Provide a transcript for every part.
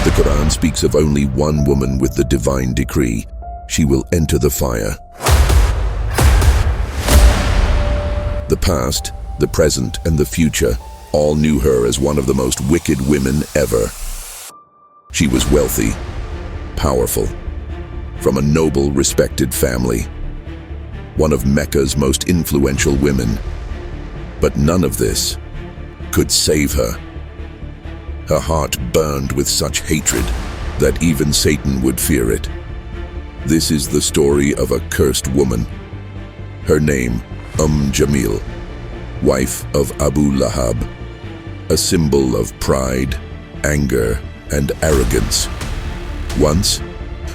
The Quran speaks of only one woman with the divine decree. She will enter the fire. The past, the present, and the future all knew her as one of the most wicked women ever. She was wealthy, powerful, from a noble, respected family, one of Mecca's most influential women. But none of this could save her. Her heart burned with such hatred that even Satan would fear it. This is the story of a cursed woman. Her name, Jamil, wife of Abu Lahab, a symbol of pride, anger, and arrogance. Once,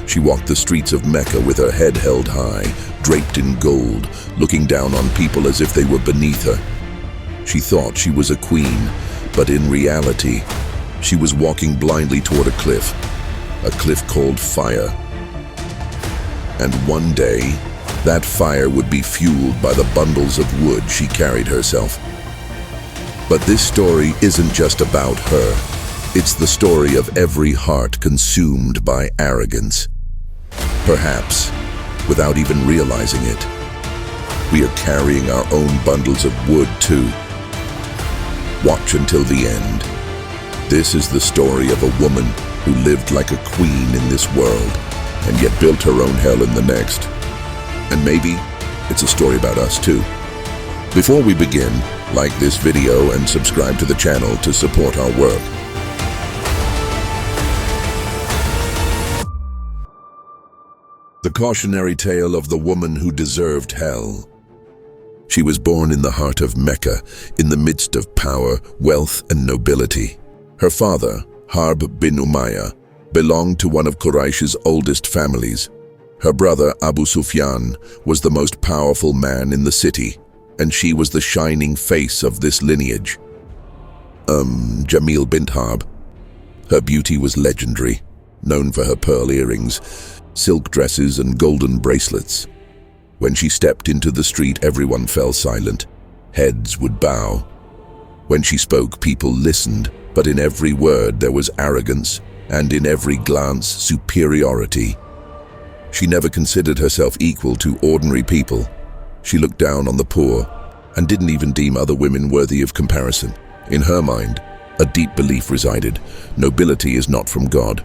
she walked the streets of Mecca with her head held high, draped in gold, looking down on people as if they were beneath her. She thought she was a queen, but in reality, she was walking blindly toward a cliff called fire. And one day, that fire would be fueled by the bundles of wood she carried herself. But this story isn't just about her. It's the story of every heart consumed by arrogance. Perhaps, without even realizing it, we are carrying our own bundles of wood too. Watch until the end. This is the story of a woman who lived like a queen in this world and yet built her own hell in the next. And maybe it's a story about us too. Before we begin, like this video and subscribe to the channel to support our work. The cautionary tale of the woman who deserved hell. She was born in the heart of Mecca, in the midst of power, wealth, and nobility. Her father, Harb bin Umayyah, belonged to one of Quraysh's oldest families. Her brother, Abu Sufyan, was the most powerful man in the city, and she was the shining face of this lineage. Jamil bint Harb. Her beauty was legendary, known for her pearl earrings, silk dresses, and golden bracelets. When she stepped into the street, everyone fell silent. Heads would bow. When she spoke, people listened, but in every word there was arrogance, and in every glance, superiority. She never considered herself equal to ordinary people. She looked down on the poor, and didn't even deem other women worthy of comparison. In her mind, a deep belief resided: nobility is not from God,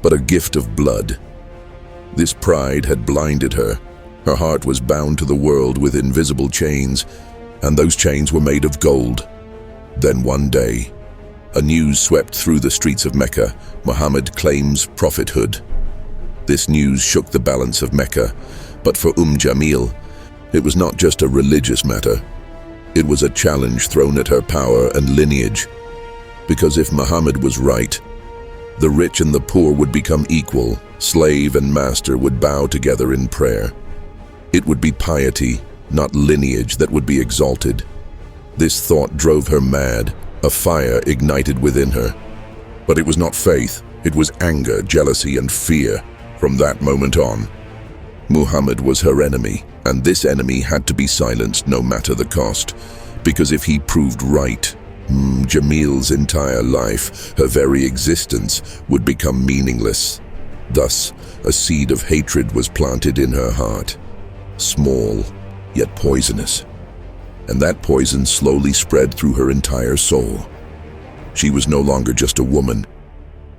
but a gift of blood. This pride had blinded her. Her heart was bound to the world with invisible chains, and those chains were made of gold. Then one day, a news swept through the streets of Mecca: Muhammad claims prophethood. This news shook the balance of Mecca, but for Jamil, it was not just a religious matter. It was a challenge thrown at her power and lineage. Because if Muhammad was right, the rich and the poor would become equal, slave and master would bow together in prayer. It would be piety, not lineage, that would be exalted. This thought drove her mad. A fire ignited within her. But it was not faith, it was anger, jealousy, and fear. From that moment on, Muhammad was her enemy, and this enemy had to be silenced no matter the cost. Because if he proved right, Jamil's entire life, her very existence, would become meaningless. Thus, a seed of hatred was planted in her heart. Small, yet poisonous. And that poison slowly spread through her entire soul. She was no longer just a woman.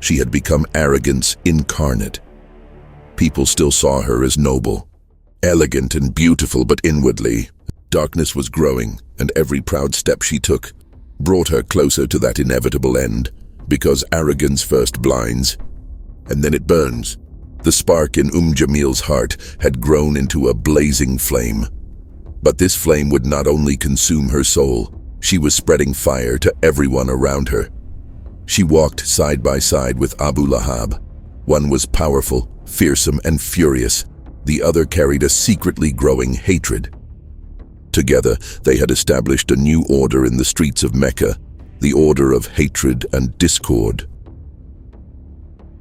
She had become arrogance incarnate. People still saw her as noble, elegant and beautiful, but inwardly, darkness was growing, and every proud step she took brought her closer to that inevitable end, because arrogance first blinds, and then it burns. The spark in Jamil's heart had grown into a blazing flame. But this flame would not only consume her soul, she was spreading fire to everyone around her. She walked side by side with Abu Lahab. One was powerful, fearsome, and furious. The other carried a secretly growing hatred. Together, they had established a new order in the streets of Mecca, the order of hatred and discord.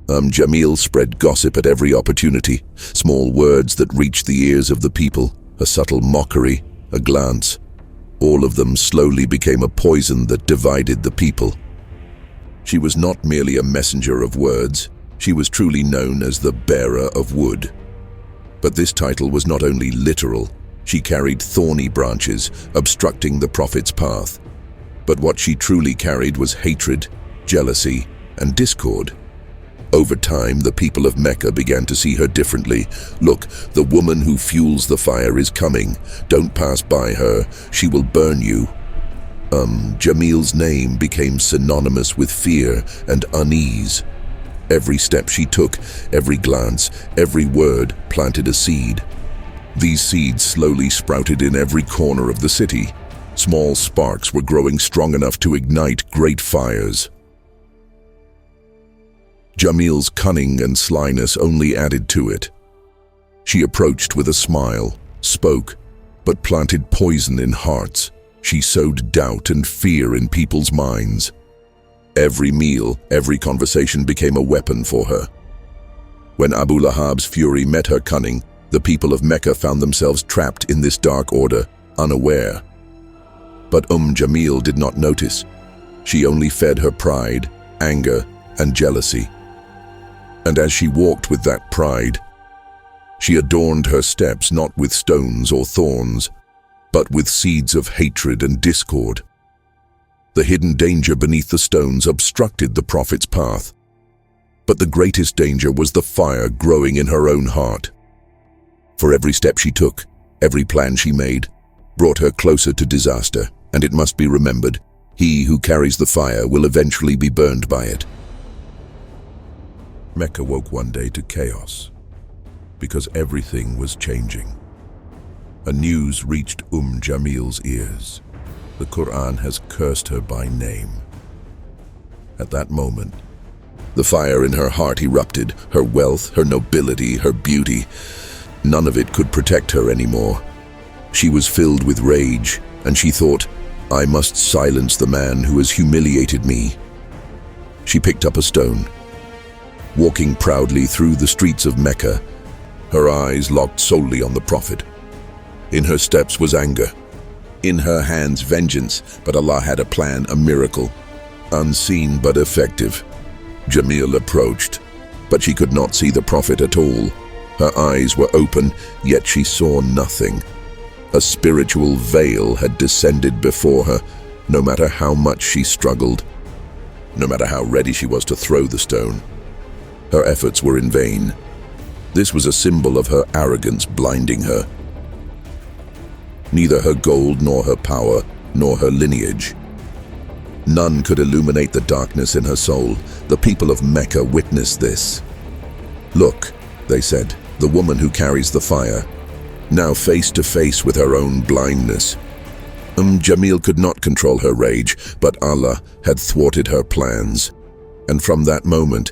Jamil spread gossip at every opportunity, small words that reached the ears of the people. A subtle mockery, a glance. All of them slowly became a poison that divided the people. She was not merely a messenger of words, she was truly known as the bearer of wood. But this title was not only literal, she carried thorny branches, obstructing the Prophet's path. But what she truly carried was hatred, jealousy, and discord. Over time, the people of Mecca began to see her differently. Look, the woman who fuels the fire is coming. Don't pass by her, she will burn you. Jamil's name became synonymous with fear and unease. Every step she took, every glance, every word planted a seed. These seeds slowly sprouted in every corner of the city. Small sparks were growing strong enough to ignite great fires. Jamil's cunning and slyness only added to it. She approached with a smile, spoke, but planted poison in hearts. She sowed doubt and fear in people's minds. Every meal, every conversation became a weapon for her. When Abu Lahab's fury met her cunning, the people of Mecca found themselves trapped in this dark order, unaware. But Jamil did not notice. She only fed her pride, anger, and jealousy. And as she walked with that pride, she adorned her steps not with stones or thorns, but with seeds of hatred and discord. The hidden danger beneath the stones obstructed the Prophet's path. But the greatest danger was the fire growing in her own heart. For every step she took, every plan she made, brought her closer to disaster, and it must be remembered, he who carries the fire will eventually be burned by it. Mecca woke one day to chaos, because everything was changing. A news reached Jamil's ears. The Quran has cursed her by name. At that moment, the fire in her heart erupted, her wealth, her nobility, her beauty. None of it could protect her anymore. She was filled with rage, and she thought, I must silence the man who has humiliated me. She picked up a stone. Walking proudly through the streets of Mecca, her eyes locked solely on the Prophet. In her steps was anger. In her hands, vengeance, but Allah had a plan, a miracle. Unseen but effective. Jamil approached, but she could not see the Prophet at all. Her eyes were open, yet she saw nothing. A spiritual veil had descended before her, no matter how much she struggled, no matter how ready she was to throw the stone. Her efforts were in vain. This was a symbol of her arrogance blinding her. Neither her gold nor her power, nor her lineage. None could illuminate the darkness in her soul. The people of Mecca witnessed this. Look, they said, the woman who carries the fire, now face to face with her own blindness. Jamil could not control her rage, but Allah had thwarted her plans. And from that moment,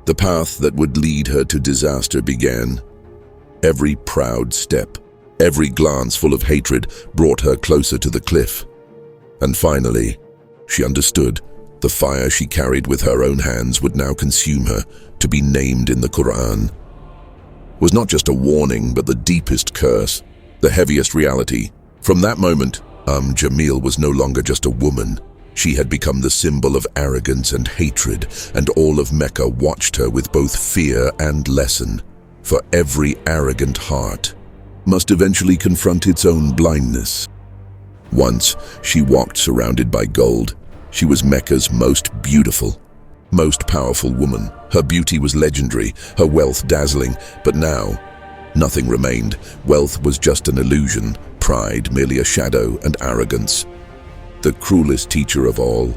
the path that would lead her to disaster began. Every proud step, every glance full of hatred brought her closer to the cliff. And finally, she understood the fire she carried with her own hands would now consume her. To be named in the Quran was not just a warning, but the deepest curse, the heaviest reality. From that moment, Jamil was no longer just a woman. She had become the symbol of arrogance and hatred, and all of Mecca watched her with both fear and lesson. For every arrogant heart must eventually confront its own blindness. Once, she walked surrounded by gold. She was Mecca's most beautiful, most powerful woman. Her beauty was legendary, her wealth dazzling, but now, nothing remained. Wealth was just an illusion, pride merely a shadow, and arrogance the cruelest teacher of all.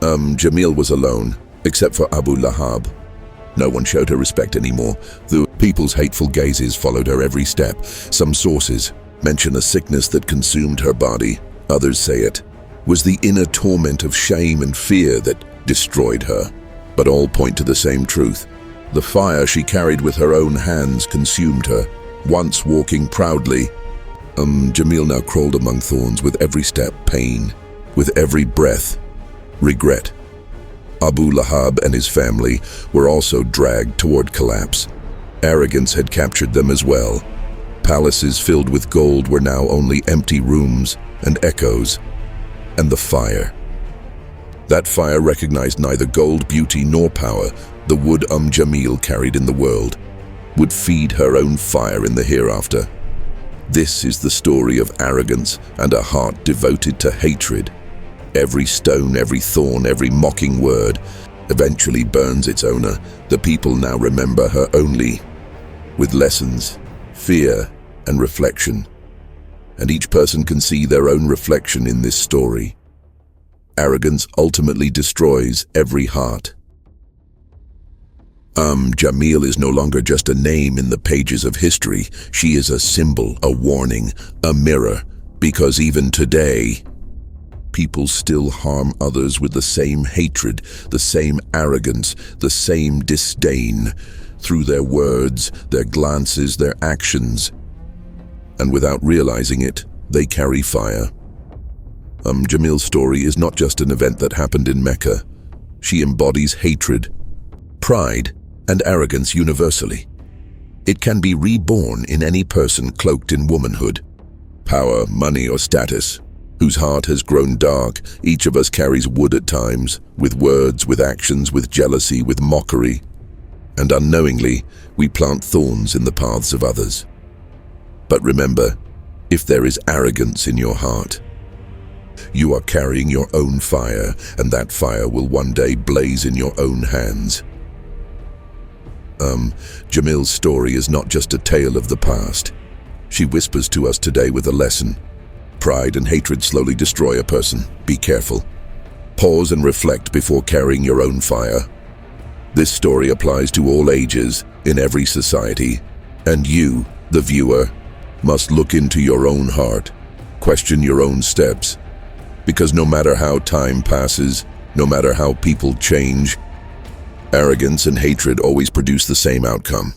Jamil was alone, except for Abu Lahab. No one showed her respect anymore. The people's hateful gazes followed her every step. Some sources mention a sickness that consumed her body. Others say it was the inner torment of shame and fear that destroyed her. But all point to the same truth. The fire she carried with her own hands consumed her. Once walking proudly, Jamil now crawled among thorns with every step, pain. With every breath, regret. Abu Lahab and his family were also dragged toward collapse. Arrogance had captured them as well. Palaces filled with gold were now only empty rooms and echoes. And the fire. That fire recognized neither gold, beauty, nor power the wood Jamil carried in the world, would feed her own fire in the hereafter. This is the story of arrogance and a heart devoted to hatred. Every stone, every thorn, every mocking word eventually burns its owner. The people now remember her only with lessons, fear, and reflection. And each person can see their own reflection in this story. Arrogance ultimately destroys every heart. Jamil is no longer just a name in the pages of history. She is a symbol, a warning, a mirror, because even today, people still harm others with the same hatred, the same arrogance, the same disdain, through their words, their glances, their actions. And without realizing it, they carry fire. Jamil's story is not just an event that happened in Mecca. She embodies hatred, pride, and arrogance universally. It can be reborn in any person cloaked in womanhood, power, money, or status, whose heart has grown dark. Each of us carries wood at times, with words, with actions, with jealousy, with mockery. And unknowingly, we plant thorns in the paths of others. But remember, if there is arrogance in your heart, you are carrying your own fire, and that fire will one day blaze in your own hands. Jamil's story is not just a tale of the past. She whispers to us today with a lesson. Pride and hatred slowly destroy a person. Be careful. Pause and reflect before carrying your own fire. This story applies to all ages, in every society, and you, the viewer, must look into your own heart, question your own steps, because no matter how time passes, no matter how people change, arrogance and hatred always produce the same outcome.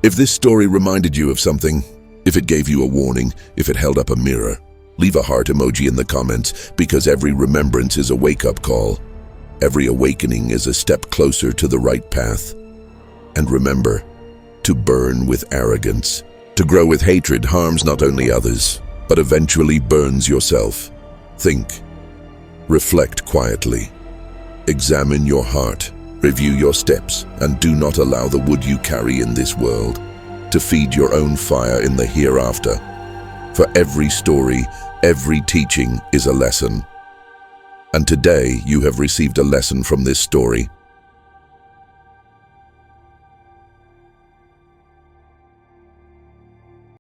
If this story reminded you of something, if it gave you a warning, if it held up a mirror, leave a heart emoji in the comments, because every remembrance is a wake-up call. Every awakening is a step closer to the right path. And remember, to burn with arrogance, to grow with hatred harms not only others, but eventually burns yourself. Think, reflect quietly, examine your heart, review your steps, and do not allow the wood you carry in this world to feed your own fire in the hereafter. For every story, every teaching is a lesson. And today you have received a lesson from this story.